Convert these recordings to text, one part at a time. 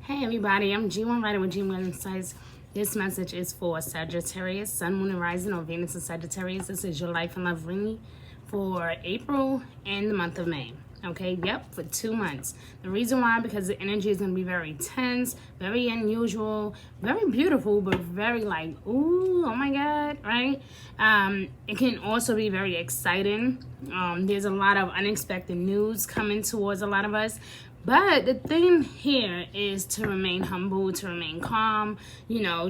Hey everybody, I'm G1 Writer with G1 Insights. This message is for Sagittarius, Sun, Moon, and Rising, or Venus and Sagittarius. This is your life and love reading for April and the month of May. Okay, yep, for 2 months. The reason why, because the energy is going to be very tense, very unusual, very beautiful, but very like, ooh, oh my God, right? It can also be very exciting. There's a lot of unexpected news coming towards a lot of us. But the thing here is to remain humble, to remain calm,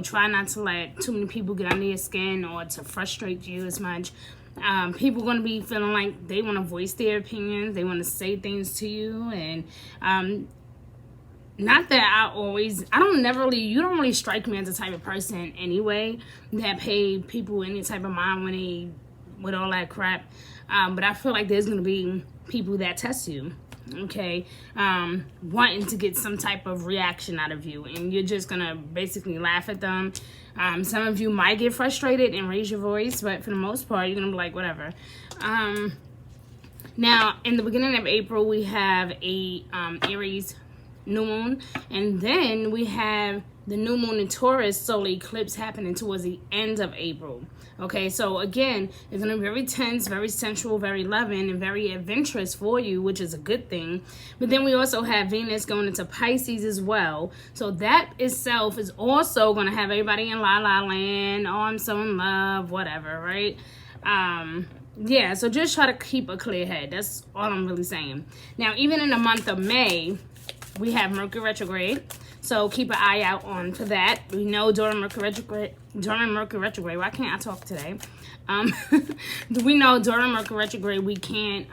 try not to let too many people get under your skin or to frustrate you as much. People are going to be feeling like they want to voice their opinions, they want to say things to you, and not that you don't really strike me as the type of person anyway that pay people any type of mind with all that crap. But I feel like there's going to be people that test you. Okay, wanting to get some type of reaction out of you, and you're just gonna basically laugh at them. Some of you might get frustrated and raise your voice, but for the most part, you're gonna be like, whatever. Now, in the beginning of April, we have a Aries new moon, and then we have the new moon in Taurus solar eclipse happening towards the end of April. Okay, so again, it's going to be very tense, very sensual, very loving, and very adventurous for you, which is a good thing. But then we also have Venus going into Pisces as well. So that itself is also going to have everybody in la la land, oh, I'm so in love, whatever, right? Yeah, so just try to keep a clear head. That's all I'm really saying. Now, even in the month of May, we have Mercury Retrograde. So keep an eye out for that. We know during Mercury Retrograde, why can't I talk today? We know during Mercury Retrograde, we can't,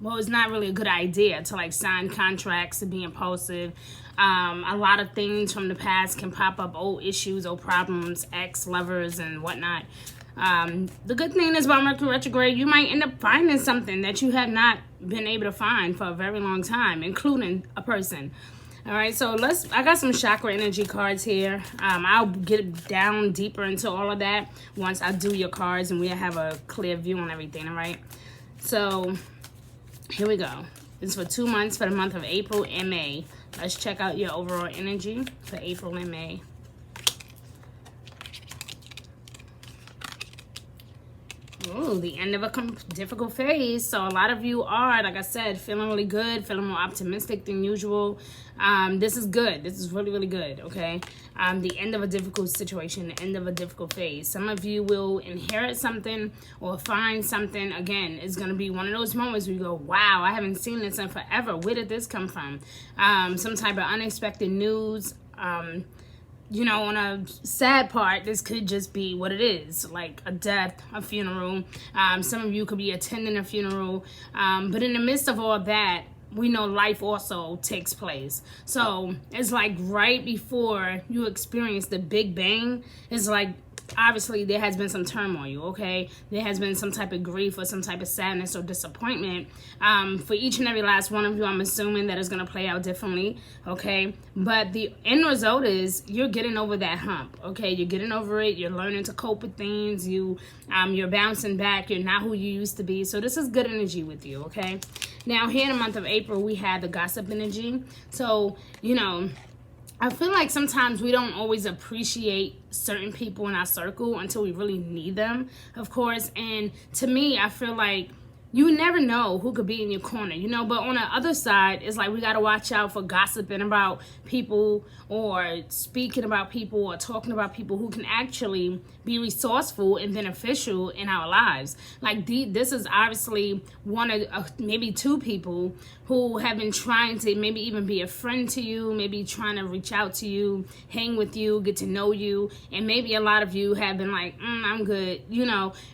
it's not really a good idea to like sign contracts, to be impulsive. A lot of things from the past can pop up, old issues, old problems, ex-lovers and whatnot. The good thing is about Mercury Retrograde, you might end up finding something that you have not been able to find for a very long time, including a person. All right, so I got some chakra energy cards here. I'll get down deeper into all of that once I do your cards and we have a clear view on everything, all right? So here we go. This is for 2 months for the month of April and May. Let's check out your overall energy for April and May. Oh, the end of a difficult phase. So a lot of you are, like I said, feeling really good, feeling more optimistic than usual. This is good. This is really, really good, okay? The end of a difficult situation, the end of a difficult phase. Some of you will inherit something or find something. Again, it's going to be one of those moments where you go, wow, I haven't seen this in forever. Where did this come from? Some type of unexpected news. On a sad part, this could just be what it is, like a death, a funeral. Some of you could be attending a funeral. But in the midst of all that, we know life also takes place. So it's like right before you experience the Big Bang, it's like obviously there has been some turmoil, okay? There has been some type of grief or some type of sadness or disappointment. For each and every last one of you, I'm assuming that it's going to play out differently, okay? But the end result is you're getting over that hump, okay? You're getting over it. You're learning to cope with things. You're bouncing back. You're not who you used to be. So this is good energy with you, okay? Now, here in the month of April, we have the gossip energy. So, I feel like sometimes we don't always appreciate certain people in our circle until we really need them, of course. And to me, I feel like you never know who could be in your corner, but on the other side, it's like we got to watch out for gossiping about people or speaking about people or talking about people who can actually be resourceful and beneficial in our lives. Like this is obviously one of maybe two people who have been trying to maybe even be a friend to you, maybe trying to reach out to you, hang with you, get to know you. And maybe a lot of you have been like, I'm good,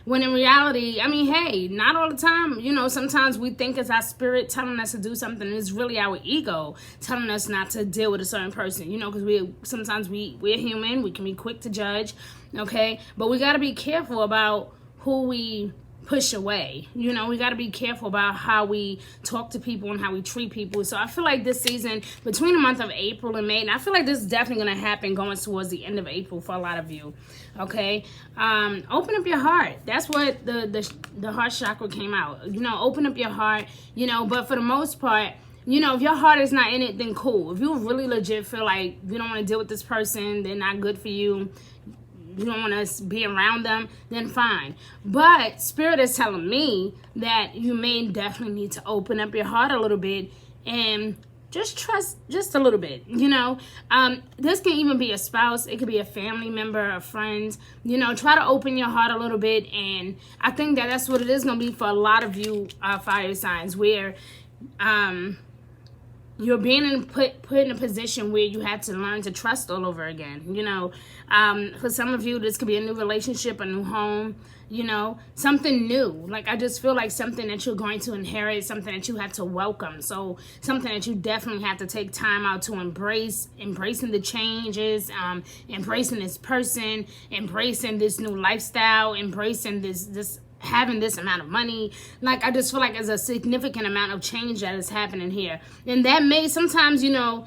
when in reality, I mean, hey, not all the time. Sometimes we think it's our spirit telling us to do something, and it's really our ego telling us not to deal with a certain person, because we're human, we can be quick to judge, okay? But we got to be careful about who we push away. We got to be careful about how we talk to people and how we treat people. So I feel like this season, between the month of April and May, and I feel like this is definitely going to happen going towards the end of April for a lot of you, okay? Open up your heart. That's what the heart chakra came out. Open up your heart, but for the most part, you know, if your heart is not in it, then cool. If you really legit feel like you don't want to deal with this person, they're not good for you, you don't want to be around them, then fine. But Spirit is telling me that you may definitely need to open up your heart a little bit and just trust just a little bit, you know. This can even be a spouse. It could be a family member, a friend. You know, try to open your heart a little bit. And I think that that's what it is going to be for a lot of you fire signs, where you're being put in a position where you have to learn to trust all over again, you know. For some of you, this could be a new relationship, a new home, you know, something new. Like, I just feel like something that you're going to inherit, something that you have to welcome. So something that you definitely have to take time out to embrace, embracing the changes, embracing this person, embracing this new lifestyle, embracing this having this amount of money. Like, I just feel like there's a significant amount of change that is happening here. And that may sometimes, you know,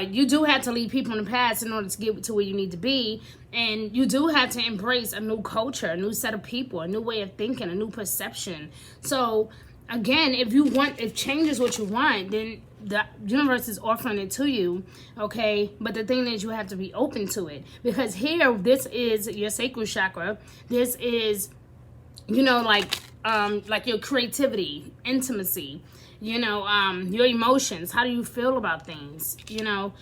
you do have to leave people in the past in order to get to where you need to be. And you do have to embrace a new culture, a new set of people, a new way of thinking, a new perception. So again, if change is what you want, then the universe is offering it to you, okay? But the thing is, you have to be open to it. Because here, this is your sacral chakra. This is, you know, like your creativity, intimacy, you know, your emotions. How do you feel about things, you know?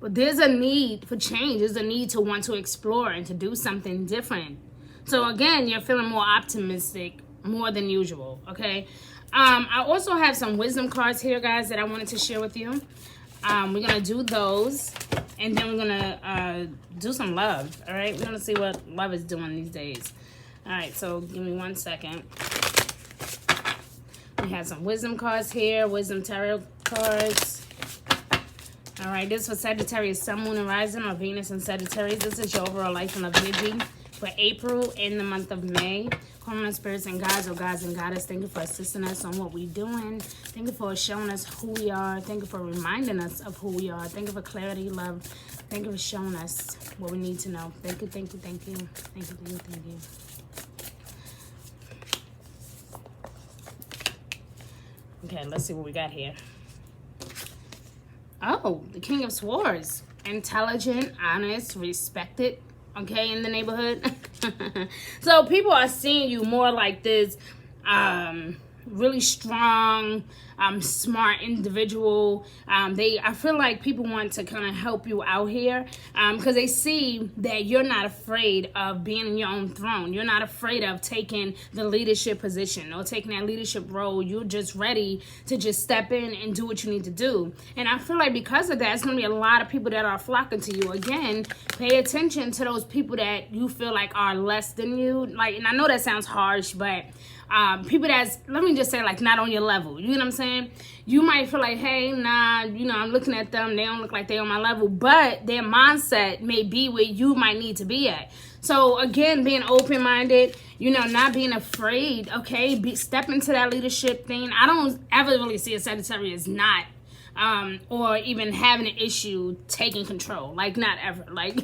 But there's a need for change. There's a need to want to explore and to do something different. So again, you're feeling more optimistic, more than usual, okay? I also have some wisdom cards here, guys, that I wanted to share with you. We're going to do those, and then we're going to do some love, all right? We're going to see what love is doing these days. All right, so give me 1 second. We have some wisdom cards here, wisdom tarot cards. All right, this was Sagittarius, Sun, Moon, and Rising, or Venus and Sagittarius. This is your overall life and love energy for April in the month of May. Calling on spirits and guides, or guides and goddess, thank you for assisting us on what we're doing. Thank you for showing us who we are. Thank you for reminding us of who we are. Thank you for clarity, love. Thank you for showing us what we need to know. Thank you, thank you, thank you. Thank you, thank you, thank you. Okay, let's see what we got here. Oh, the King of Swords. Intelligent, honest, respected, okay, in the neighborhood. So people are seeing you more like this really strong, smart individual. I feel like people want to kind of help you out here because they see that you're not afraid of being in your own throne. You're not afraid of taking the leadership position or taking that leadership role. You're just ready to just step in and do what you need to do. And I feel like because of that, it's going to be a lot of people that are flocking to you. Again, pay attention to those people that you feel like are less than you. Like, and I know that sounds harsh, but people that's, let me just say, like, not on your level. You know what I'm saying? You might feel like, hey, nah, you know, I'm looking at them, they don't look like they're on my level, but their mindset may be where you might need to be at. So again, being open-minded, you know, not being afraid, okay, step into that leadership thing. I don't ever really see a Sagittarius not or even having an issue taking control. Like, not ever. Like,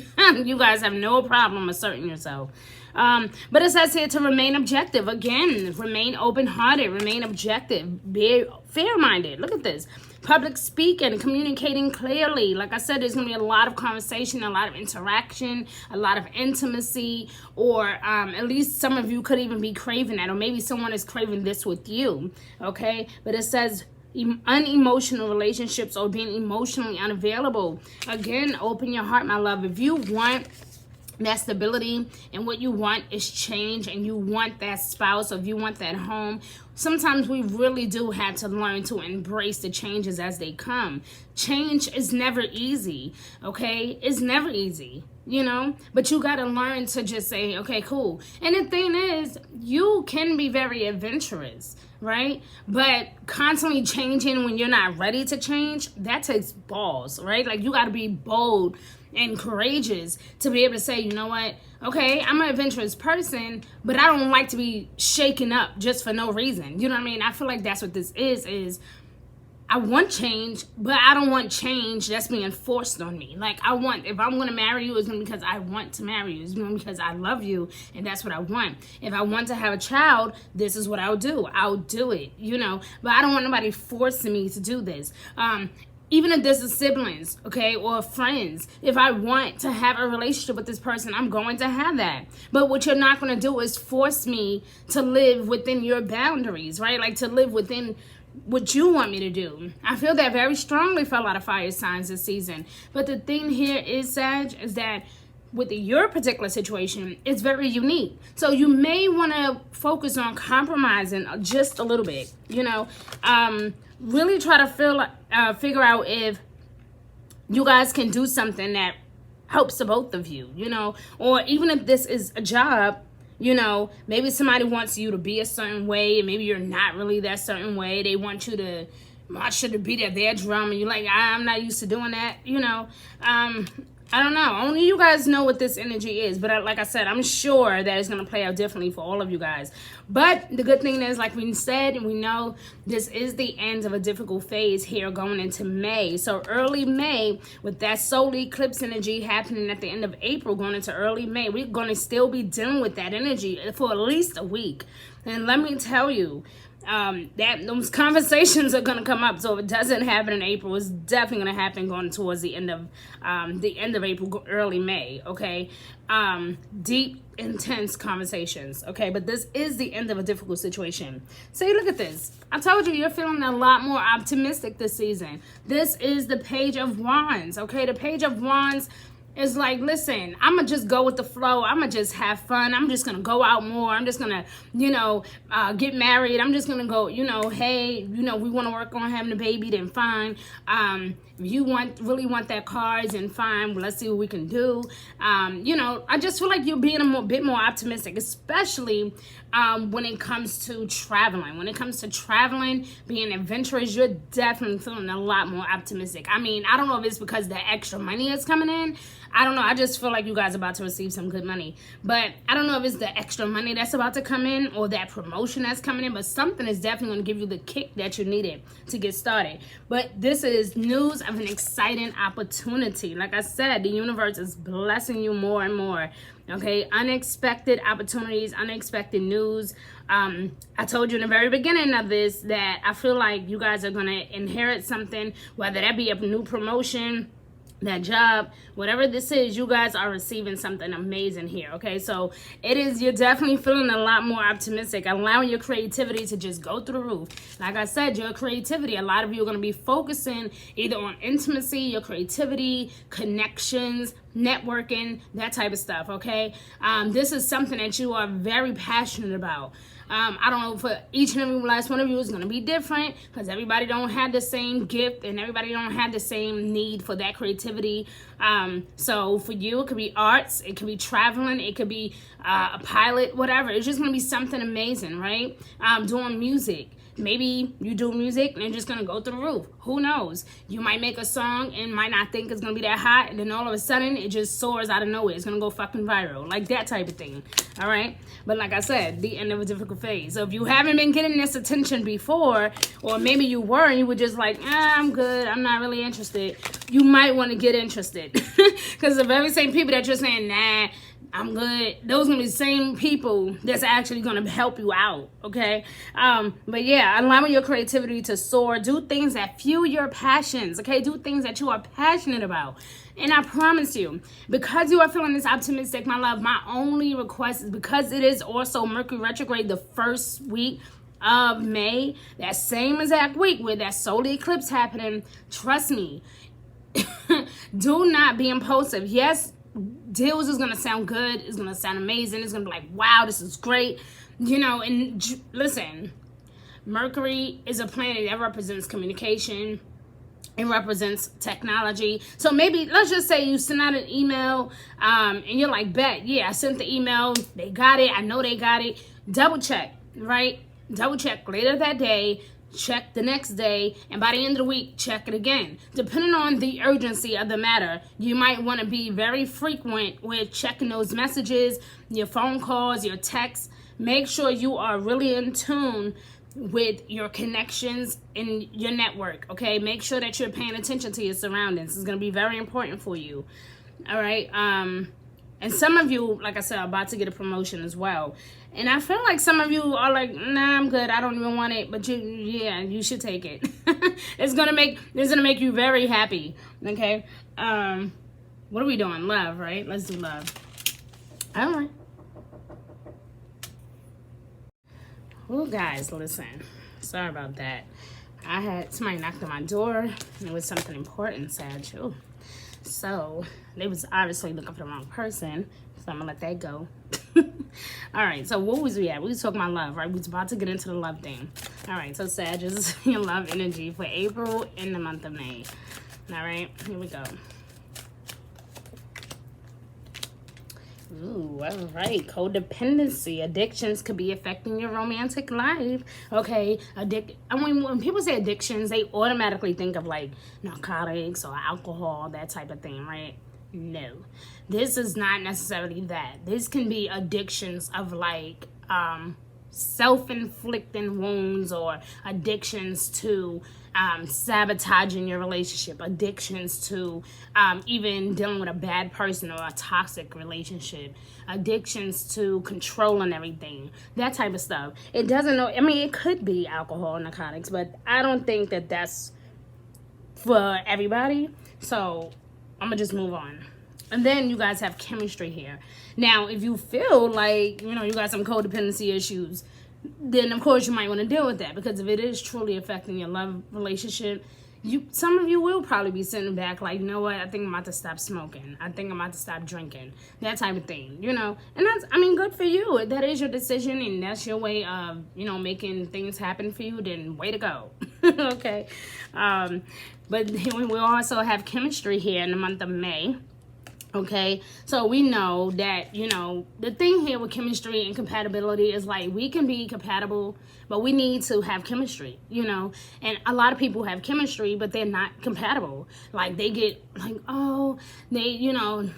you guys have no problem asserting yourself. But it says here to remain objective. Again, remain open-hearted, remain objective, be fair-minded. Look at this. Public speaking, communicating clearly. Like I said, there's going to be a lot of conversation, a lot of interaction, a lot of intimacy, or at least some of you could even be craving that, or maybe someone is craving this with you, okay? But it says unemotional relationships or being emotionally unavailable. Again, open your heart, my love. If you want that stability and what you want is change, and you want that spouse, or if you want that home, sometimes we really do have to learn to embrace the changes as they come. Change is never easy, okay? It's never easy, you know, but you got to learn to just say, okay, cool. And the thing is, you can be very adventurous, right? But constantly changing when you're not ready to change, that takes balls, right? Like, you got to be bold and courageous to be able to say, you know what, okay, I'm an adventurous person, but I don't like to be shaken up just for no reason. You know what I mean? I feel like that's what this is I want change, but I don't want change that's being forced on me. Like, if I'm going to marry you, it's going to be because I want to marry you. It's going to be because I love you, and that's what I want. If I want to have a child, this is what I'll do. I'll do it, But I don't want nobody forcing me to do this. Even if this is siblings, okay, or friends, if I want to have a relationship with this person, I'm going to have that. But what you're not going to do is force me to live within your boundaries, right? Like, to live within what you want me to do. I feel that very strongly for a lot of fire signs this season. But the thing here is, Sag, is that with your particular situation, it's very unique. So you may want to focus on compromising just a little bit, really try to figure out if you guys can do something that helps the both of you, or even if this is a job, maybe somebody wants you to be a certain way and maybe you're not really that certain way. They want you to march to the beat of their drum and you're like, I'm not used to doing that, I don't know. Only you guys know what this energy is. But like I said, I'm sure that it's going to play out differently for all of you guys. But the good thing is, like we said, and we know, this is the end of a difficult phase here going into May. So early May, with that solar eclipse energy happening at the end of April, going into early May, we're going to still be dealing with that energy for at least a week. And let me tell you, that those conversations are going to come up. So if it doesn't happen in April, it's definitely going to happen going towards the end of April, early May. Okay, deep, intense conversations. Okay, but this is the end of a difficult situation. See, look at this. I told you, you're feeling a lot more optimistic this season. This is the Page of Wands. Okay, the Page of Wands is like, listen, I'm going to just go with the flow. I'm going to just have fun. I'm just going to go out more. I'm just going to, get married. I'm just going to go, hey, we want to work on having a baby, then fine. If you really want that car, then fine. Well, let's see what we can do. I just feel like you're being a bit more optimistic, especially when it comes to traveling. When it comes to traveling, being adventurous, you're definitely feeling a lot more optimistic. I mean, I don't know if it's because the extra money is coming in. I don't know. I just feel like you guys are about to receive some good money. But I don't know if it's the extra money that's about to come in or that promotion that's coming in. But something is definitely going to give you the kick that you needed to get started. But this is news of an exciting opportunity. Like I said, the universe is blessing you more and more. Okay, unexpected opportunities, unexpected news. I told you in the very beginning of this that I feel like you guys are going to inherit something, whether that be a new promotion, that job, whatever this is, you guys are receiving something amazing here. Okay, so you're definitely feeling a lot more optimistic, allowing your creativity to just go through the roof. Like I said, your creativity, a lot of you are going to be focusing either on intimacy, your creativity, connections, networking, that type of stuff. Okay, this is something that you are very passionate about. I don't know, for each and every last one of you is going to be different because everybody don't have the same gift and everybody don't have the same need for that creativity. So for you, it could be arts, it could be traveling, it could be a pilot, whatever. It's just going to be something amazing, right? Doing music. Maybe you do music and it's just going to go through the roof. Who knows? You might make a song and might not think it's going to be that hot. And then all of a sudden, it just soars out of nowhere. It's going to go fucking viral. Like that type of thing. All right? But like I said, the end of a difficult phase. So if you haven't been getting this attention before, or maybe you were and you were just like, I'm good. I'm not really interested. You might want to get interested. Because the very same people that you're saying, nah, I'm good, those are going to be the same people that's actually going to help you out, okay? But yeah, allowing your creativity to soar. Do things that fuel your passions, okay? Do things that you are passionate about. And I promise you, because you are feeling this optimistic, my love, my only request is because it is also Mercury Retrograde the first week of May, that same exact week with that solar eclipse happening, trust me, do not be impulsive. Yes, deals is going to sound good. It's going to sound amazing. It's going to be like, wow, this is great. And listen, Mercury is a planet that represents communication. It represents technology. So maybe, let's just say you send out an email and you're like, bet, yeah, I sent the email. They got it. I know they got it. Double check, right? Double check later that day. Check the next day, and by the end of the week, check it again. Depending on the urgency of the matter, you might want to be very frequent with checking those messages, your phone calls, your texts. Make sure you are really in tune with your connections in your network, okay? Make sure that you're paying attention to your surroundings. It's going to be very important for you, all right? And some of you, like I said, are about to get a promotion as well. And I feel like some of you are like, nah, I'm good. I don't even want it. But you should take it. It's gonna make you very happy. Okay. What are we doing? Love, right? Let's do love. All right. Well, guys, listen. Sorry about that. I had somebody knocked on my door. It was something important, Sag. Ooh. So they was obviously looking for the wrong person, so I'm gonna let that go. All right, so what was we at? We was talking about love, right? We was about to get into the love thing. All right, so Sag, this is your love energy for April and the month of May. All right, here we go. Ooh, all right. Codependency. Addictions could be affecting your romantic life. Okay. When people say addictions, they automatically think of like narcotics or alcohol, that type of thing, right? No. This is not necessarily that. This can be addictions of like self-inflicting wounds, or addictions to sabotaging your relationship, addictions to even dealing with a bad person or a toxic relationship, addictions to controlling everything, that type of stuff. It doesn't know, I mean, it could be alcohol, narcotics, but I don't think that that's for everybody. So I'm gonna just move on. And then you guys have chemistry here. Now, if you feel like, you got some codependency issues, then of course you might want to deal with that, because if it is truly affecting your love relationship, some of you will probably be sitting back like, you know what, I think I'm about to stop smoking. I think I'm about to stop drinking. That type of thing, And that's, good for you. If that is your decision and that's your way of, making things happen for you, then way to go. Okay. But we also have chemistry here in the month of May. Okay, so we know that, the thing here with chemistry and compatibility is like, we can be compatible, but we need to have chemistry, and a lot of people have chemistry, but they're not compatible. Like, they get like, oh, they,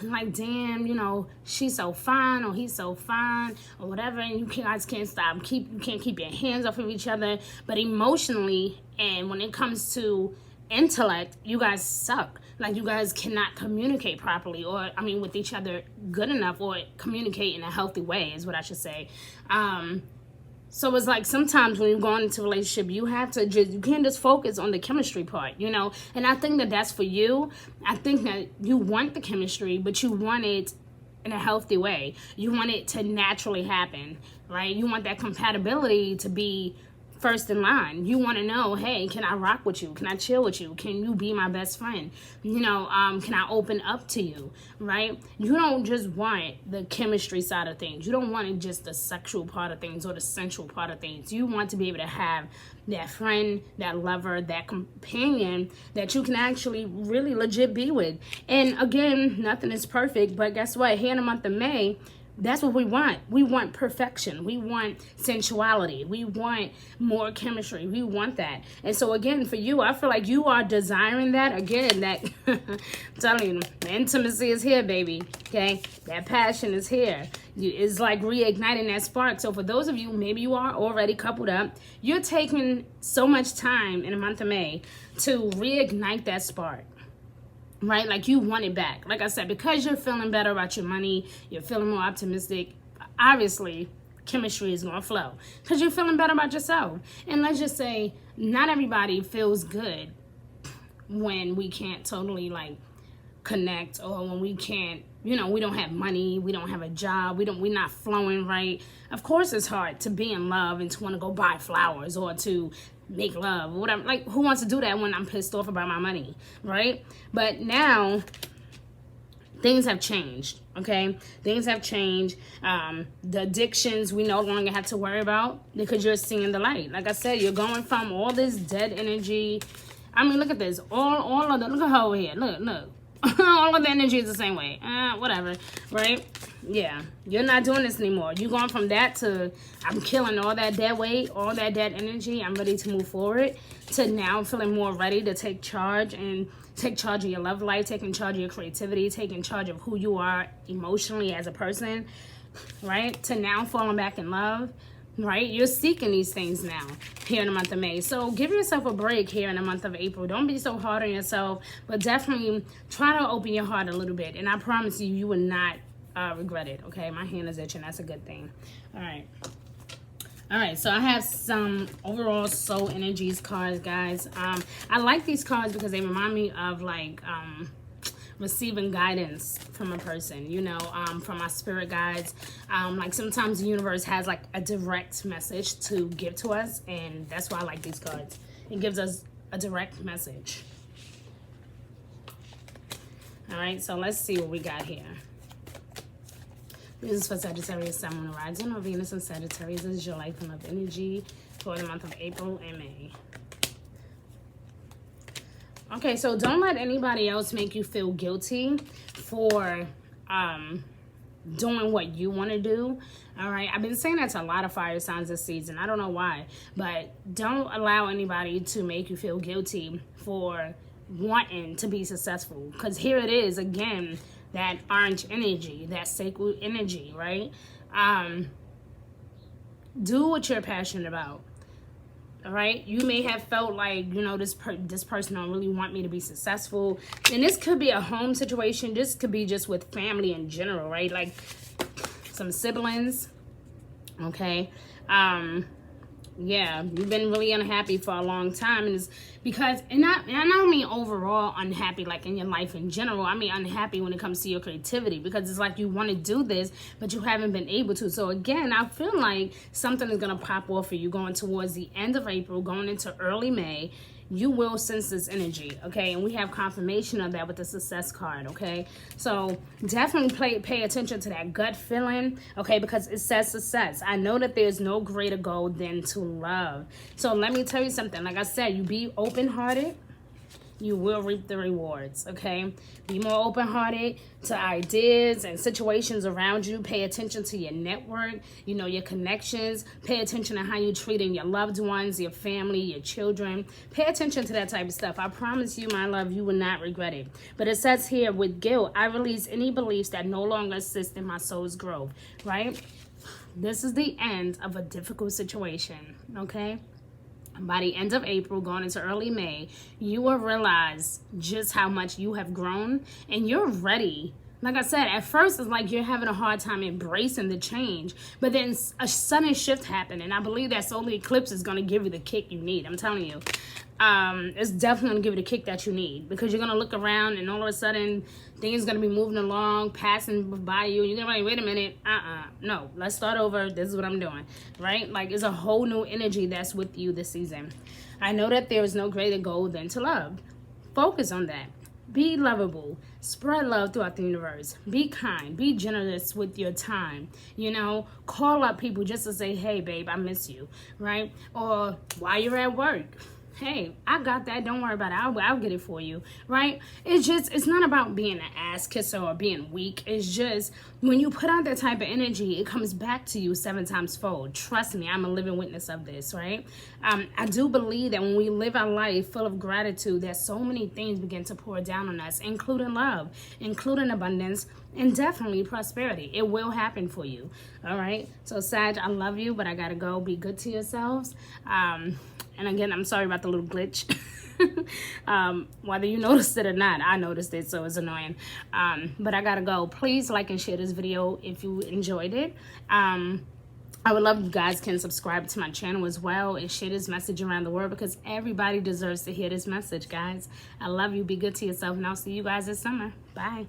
like, damn, she's so fine, or he's so fine, or whatever, and you guys can't stop, you can't keep your hands off of each other, but emotionally, and when it comes to intellect, you guys suck. Like, you guys cannot communicate properly, or with each other good enough, or communicate in a healthy way is what I should say. So it's like, sometimes when you're going into a relationship, you have to you can't just focus on the chemistry part, and I think that that's for you. I think that you want the chemistry, but you want it in a healthy way. You want it to naturally happen, right? You want that compatibility to be first in line. You want to know, hey, can I rock with you? Can I chill with you? Can you be my best friend? Can I open up to you, right? You don't just want the chemistry side of things. You don't want just the sexual part of things or the sensual part of things. You want to be able to have that friend, that lover, that companion that you can actually really legit be with. And again, nothing is perfect, but guess what? Here in the month of May, that's what we want. We want perfection. We want sensuality. We want more chemistry. We want that. And so again, for you, I feel like you are desiring that. Again, that I'm telling you, the intimacy is here, baby. Okay? That passion is here. It's like reigniting that spark. So for those of you, maybe you are already coupled up, you're taking so much time in the month of May to reignite that spark. Right? Like, you want it back. Like I said, because you're feeling better about your money, you're feeling more optimistic, obviously chemistry is going to flow because you're feeling better about yourself. And let's just say, not everybody feels good when we can't totally like connect, or when we can't, we don't have money, we don't have a job, we're not flowing right. Of course it's hard to be in love and to want to go buy flowers or to make love or whatever. Like, who wants to do that when I'm pissed off about my money, right? But now things have changed. Okay, things have changed. The addictions we no longer have to worry about because you're seeing the light. Like I said, you're going from all this dead energy. Look at this. All of the, look at her over here. Look. All of the energy is the same way. Whatever, right? Yeah, you're not doing this anymore. You're going from that to, I'm killing all that dead weight, all that dead energy. I'm ready to move forward, to now feeling more ready to take charge and take charge of your love life, taking charge of your creativity, taking charge of who you are emotionally as a person, right? To now falling back in love. right? You're seeking these things now here in the month of May. So give yourself a break here in the month of April. Don't be so hard on yourself, but definitely try to open your heart a little bit. And I promise you, you will not regret it, okay? My hand is itching. That's a good thing. All right, so I have some overall soul energies cards, guys. I like these cards because they remind me of like receiving guidance from a person, you know, from my spirit guides. Like sometimes the universe has like a direct message to give to us, and that's why I like these cards. It gives us a direct message. All right, so let's see what we got here. This is for Sagittarius, Sun, Moon, Rising, or Venus and Sagittarius. This is your life and love energy for the month of April and May. Okay, so don't let anybody else make you feel guilty for doing what you want to do. All right, I've been saying that to a lot of fire signs this season. I don't know why, but don't allow anybody to make you feel guilty for wanting to be successful. Because here it is again, that orange energy, that sacred energy, right? Do what you're passionate about. All right, you may have felt like, you know, this person don't really want me to be successful, and this could be a home situation. This could be just with family in general, right? Like some siblings. Okay, yeah, you've been really unhappy for a long time, and it's because, and I don't mean overall unhappy like in your life in general. I mean unhappy when it comes to your creativity, because it's like you want to do this but you haven't been able to. So again, I feel like something is going to pop off for you going towards the end of April, going into early May. You will sense this energy, okay? And we have confirmation of that with the success card, okay? So definitely pay attention to that gut feeling, okay? Because it says success. I know that there's no greater goal than to love. So let me tell you something. Like I said, you be open-hearted, you will reap the rewards, okay? Be more open-hearted to ideas and situations around you. Pay attention to your network, you know, your connections. Pay attention to how you're treating your loved ones, your family, your children. Pay attention to that type of stuff. I promise you, my love, you will not regret it. But it says here, with guilt, I release any beliefs that no longer assist in my soul's growth, right? This is the end of a difficult situation, okay? By the end of April, going into early May, you will realize just how much you have grown, and you're ready. Like I said, at first it's like you're having a hard time embracing the change, but then a sudden shift happened, and I believe that solar eclipse is going to give you the kick you need. I'm telling you, it's definitely going to give you the kick that you need, because you're going to look around and all of a sudden things going to be moving along, passing by you. You're going to be like, wait a minute, no, let's start over. This is what I'm doing, right? Like, it's a whole new energy that's with you this season. I know that there is no greater goal than to love. Focus on that. Be lovable. Spread love throughout the universe. Be kind. Be generous with your time. You know, call up people just to say, hey, babe, I miss you, right? Or while you're at work, hey, I got that. Don't worry about it. I'll get it for you, right? It's not about being an ass kisser or being weak. It's just when you put out that type of energy, it comes back to you 7 times fold. Trust me, I'm a living witness of this, right? I do believe that when we live our life full of gratitude, that so many things begin to pour down on us, including love, including abundance, and definitely prosperity. It will happen for you, all right? So, Sag, I love you, but I got to go. Be good to yourselves. And again, I'm sorry about the little glitch. Whether you noticed it or not, I noticed it, so it's annoying. But I gotta go. Please like and share this video if you enjoyed it. I would love if you guys can subscribe to my channel as well and share this message around the world, because everybody deserves to hear this message, guys. I love you. Be good to yourself, and I'll see you guys this summer. Bye.